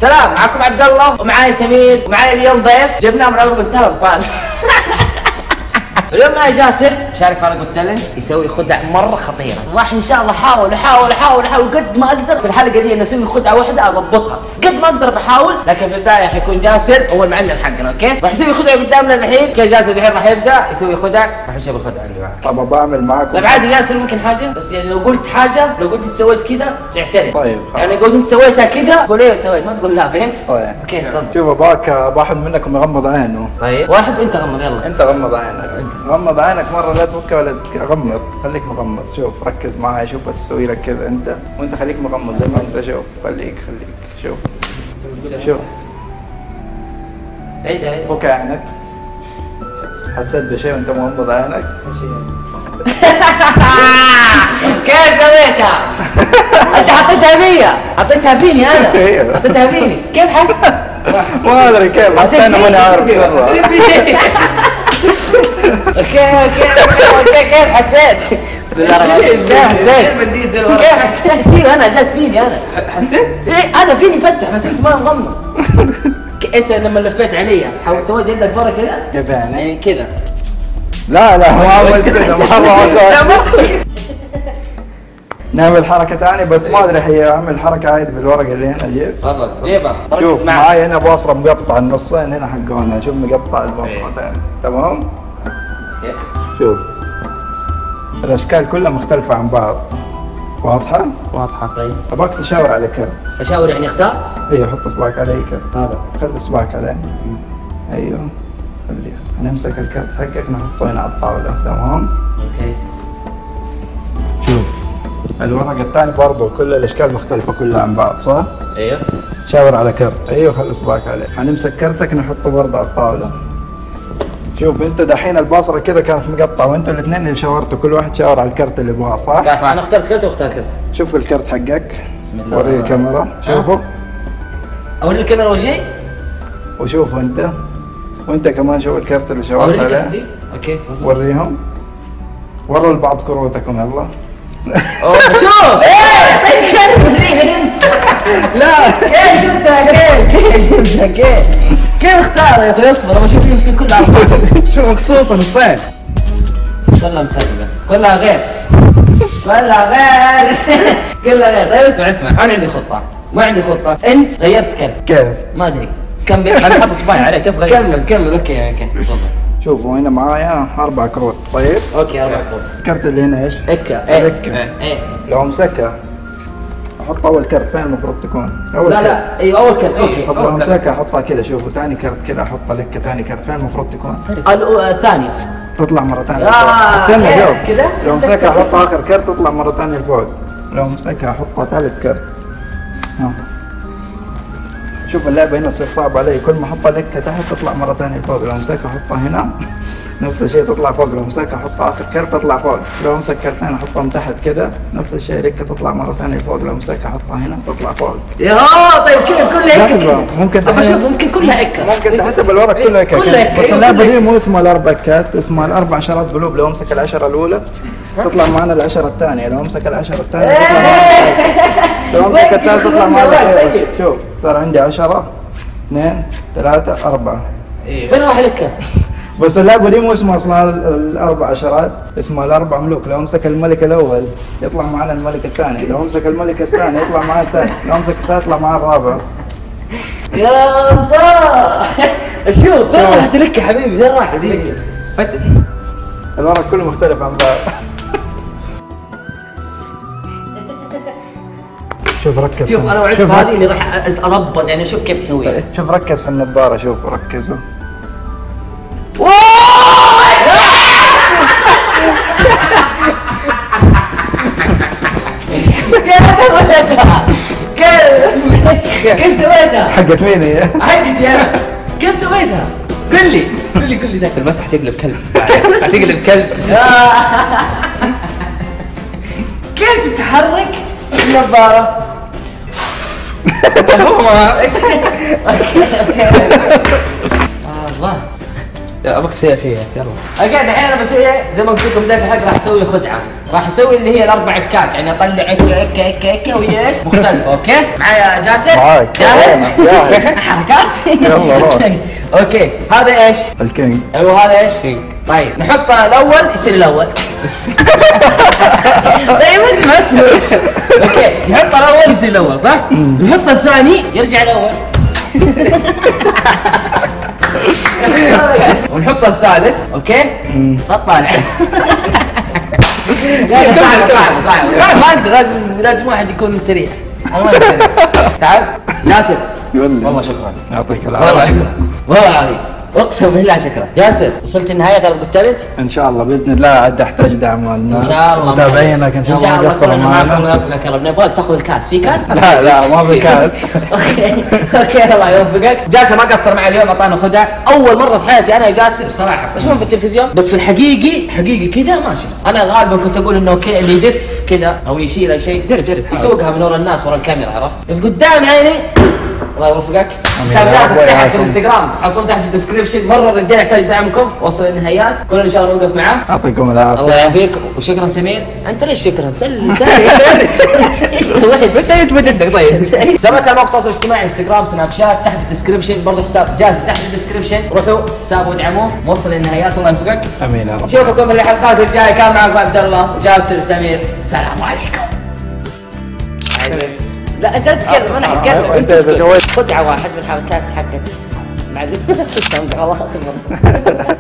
سلام، معكم عبد الله ومعاي سمير ومعاي اليوم ضيف جبناه من عمر قلت له الطاز. اليوم معي جاسر شارك في قلت له يسوي خدع مره خطيره، راح ان شاء الله احاول قد ما اقدر في الحلقه دي ان اسوي خدعه واحده اضبطها، قد ما اقدر بحاول، لكن في البدايه حيكون جاسر هو المعلم حقنا، اوكي؟ راح يسوي خدعه قدامنا الحين، اوكي جاسر الحين راح يبدا يسوي خدع، راح نشوف الخدعه اللي معك. طب بعمل معاكم. طيب عادي جاسر ممكن حاجه، بس يعني لو قلت حاجه، لو قلت انت سويت كذا تعترف. طيب خلاص. يعني قلت انت سويتها كذا قول ايه سويت، ما تقول لا، فهمت؟ طيب اوكي تفضل. شوف باحد منكم يغمض عينه. طيب واحد وانت غمض يلا. انت غمض عينك، غمض عينك مره لا تفكها ولا غمض، خليك مغمض. شوف ركز معي، شوف بس اسوي لك كذا انت وانت خليك مغمض زي ما انت. شوف خليك شوف عيد فك عينك. حسيت بشيء وانت مغمض عينك؟ كيف سويتها؟ انت حطيتها فيني انا. حطيتها فيني، كيف حس؟ ما ادري كيف، حسيت انا ماني عارف سرها. حسيت في شيء. كيف حسيت؟ بسم الله الرحمن الرحيم. كيف حسيت؟ ايوه انا جات فيني انا. حسيت؟ ايه انا فيني مفتح بس انت ما مغمض. انت لما لفيت علي سويت يدك برا كذا؟ كيف يعني كذا. لا ما عملت كذا مرة. نعمل حركة ثانية بس ما ادري هي اعمل حركة عادي بالورقة اللي هنا جيب. تفضل جيبها. شوف معي هنا بصرة مقطع النصين هنا حقونا، شوف مقطع البصرة ثاني، تمام؟ اوكي. شوف الاشكال كلها مختلفة عن بعض، واضحة؟ واضحة. طيب ابغاك تشاور على كرت. اشاور يعني اختار؟ ايوه حط اصبعك على اي كرت. هذا. خلي اصبعك عليه. ايوه خليه. هنمسك الكرت حقك نحطه هنا على الطاولة، تمام؟ اوكي. شوف الورقة الثانية برضه كل الاشكال مختلفة كلها عن بعض، صح؟ ايوه. شاور على كرت، ايوه خلي اصبعك عليه. حنمسك كرتك نحطه برضه على الطاولة. شوف انت دحين البصرة كذا كانت مقطعة وانتوا الاثنين اللي شاورتوا كل واحد شاور على الكرت اللي يبغاه، صح؟ صح انا اخترت كرت واختار كرت. شوف الكرت حقك. بسم الله. وري الكاميرا، شوفوا. اوري الكاميرا اول شيء؟ وشوفوا انت. وانت كمان شوف الكرت اللي شاورت اوري عليه. كرتي؟ اوكي تفضل. وريهم. وروا لبعض كروتكم يلا. اوه شوف! ايه كيف انت؟ لا كيف جبتها كيف اختار يا اخي؟ اصبر ابغى اشوف يمكن كلها شوف خصوصا الصين كلها متفرقة، كلها غير كلها غير. طيب اسمع انا عندي خطة، ما عندي خطة، انت غيرت كرت. كيف؟ ما ادري كم انا حاط اصبعي عليه كيف غير؟ كمل اوكي تفضل. شوفوا هنا معايا 4 كروت، طيب؟ اوكي 4 كروت. الكرت اللي هنا ايش؟ اكا ايه لو امسكها احط اول كرت فين المفروض تكون؟ اول كرت. لا ايوه اول كرت. اوكي طب لو امسكها احطها كذا، شوفوا ثاني كرت كذا احطها لك ثاني كرت فين المفروض تكون؟ الثانية تطلع مرة ثانية. استنى شوف كذا. لو امسكها احطها اخر كرت تطلع مرة ثانية لفوق، لو امسكها احطها ثالث كرت. ها شوف اللعبة هنا تصير صعبة علي، كل ما احطها لك تحت تطلع مرة ثانية لفوق، لو امسكها احطها هنا نفس الشيء تطلع فوق، لو امسكها احطها اخر كرت تطلع فوق، لو امسك كرتين احطهم تحت كذا نفس الشيء لك تطلع مرة ثانية لفوق، لو امسكها احطها هنا تطلع فوق. يا طيب كيف كلها لحظة ممكن ممكن كلها اكا. ممكن تحسب الورق كله اكا. بس اللعبة دي مو اسمها الاربع اكات، اسمها الاربع عشرات قلوب، لو امسك العشرة الاولى تطلع معنا العشرة الثانية، لو امسك العشرة الثانية تطلع معنا لو امسك الثالث تطلع معنا. شوف صار عندي 10 2 3 4. فين راح لك؟ بس اللعبة دي مو اسمها اصلا الاربع عشرات، اسمها الاربع ملوك، لو امسك الملك الاول يطلع معنا الملك الثاني، لو امسك الملك الثاني يطلع معنا الثالث، لو امسك الثالث يطلع معنا الرابع. يا الله شوف فين راحت لك يا حبيبي؟ فين راحت لك؟ فتح الورق كله مختلف عن بعض. شوف ركز. شوف انا وعدت هذه اللي راح اضبط، يعني اشوف كيف تسويها. شوف ركز في النظارة، شوفوا ركزوا. كيف سويتها؟ حقت مين هي؟ حقتي انا. كيف سويتها؟ قل لي ذاك بس حتقلب كلب. حتقلب كلب. كيف تتحرك النظارة؟ الله ابغى تسويها فيها يلا. اوكي الحين انا بسوي زي ما قلت لكم بدايه الحلقه، راح اسوي خدعه، راح اسوي اللي هي الاربع عكات، يعني اطلع عكه وهي ايش مختلفه. اوكي معايا جاسر؟ معاك. جاهز؟ جاهز. حركات يلا روح. اوكي هذا ايش؟ الكينج. ايوه هذا ايش؟ كينج. طيب نحط الاول يصير الاول. طيب اسمع. اوكي نحط الاول يصير الاول صح؟ نحط الثاني يرجع الاول. ونحط الثالث اوكي؟ طالع. صعب ما اقدر، لازم واحد يكون سريع. انا ما سريع. تعال جاسر. والله شكرا. يعطيك والله العافيه. شكرا. والله العظيم اقسم بالله شكرا. جاسر وصلت النهاية قلب التالنت؟ ان شاء الله باذن الله. عاد احتاج دعم الناس. ان شاء الله متابعينك ان شاء الله ما قصروا معنا. الله يوفقك. يلا نبغاك تاخذ الكاس. في كاس؟ لا ما في كاس. اوكي الله يوفقك. جاسر ما قصر معي اليوم، اعطانا خدع. اول مرة في حياتي انا يا جاسر صراحة اشوفهم في التلفزيون، بس في الحقيقي حقيقي كذا ما شفت. انا غالبا كنت اقول انه اوكي اللي يدف كذا او يشيل اي شيء درب يسوقها من ورا الناس ورا الكاميرا، عرفت؟ بس قدام عيني. الله يوفقك. حساب جاسر تحت في الانستغرام، تحصلون تحت في الديسكربشن. مرة الرجال يحتاج دعمكم، وصل النهايات كلنا ان شاء الله نوقف معاه. يعطيكم العافيه. الله يعافيك وشكرا سمير. انت ليش شكرا؟ سل ايش سويت؟ انت بدك طيب. حسابات الموقع التواصل الاجتماعي انستغرام سناب شات تحت في الديسكربشن، برضه حساب جاسر تحت في الديسكربشن، روحوا حسابه ودعموه. موصل النهايات الله يوفقك. امين يا رب. نشوفكم في الحلقات الجايه. كان معكم عبد الله وجاسر وسمير. السلام عليكم. لا انت لا تتكلم، انا حتكلم انت اسكت. خدعه واحد من الحركات حقت معقول. الله اكبر.